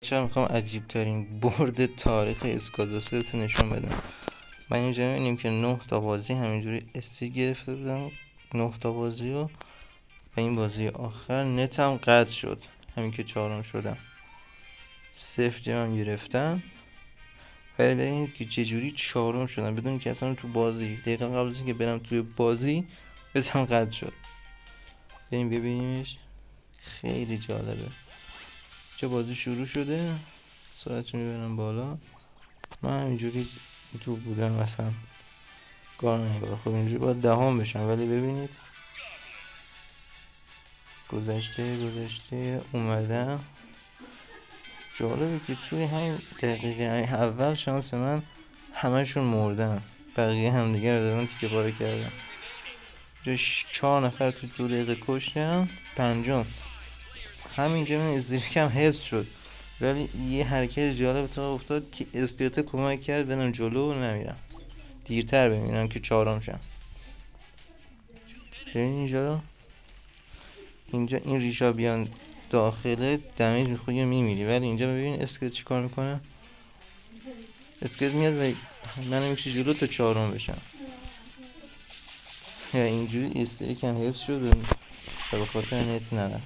چرا میخوام عجیب ترین برد تاریخ اسکادوسر رو نشون بدم. من اینجا میبینیم که 9 تا بازی همینجوری استیک گرفته بودم، 9 تا بازی و این بازی آخر نتم قطع شد، همین که چهارم شدم 0 جمع گرفتم. ولی ببینید که چجوری چهارم شدم بدون که اصلا تو بازی دقیقا قبل از اینکه برم توی بازی نتم قطع شد. ببینیمش، خیلی جالبه. چه بازی شروع شده، سرعت رو میبرم بالا. من همینجوری تو بودم مثلا کار نمیباره، خب اینجوری باید دهم بشم. ولی ببینید گذشته اومدم. جالبه که توی همین دقیقه اول شانس من همشون مردن، بقیه هم دیگه رو دادن تیکه پاره کردن. جا 4 نفر تو 2 دقیقه کشتم. پنجم همینجا من ازدریکم حفظ شد، ولی یه حرکت جالب تا افتاد که اسکلت کمک کرد برم جلو و نمیرم، دیرتر بمیرم که چهارم شم. ببین اینجا این ریشا بیان داخله دمیج میخوری و میمیری. ولی اینجا ببین اسکلت چی کار میکنه، اسکلت میاد و من میکشه جلو تا چهارم بشم. اینجوری استریک هم حفظ شد و به خاطر نت نرم.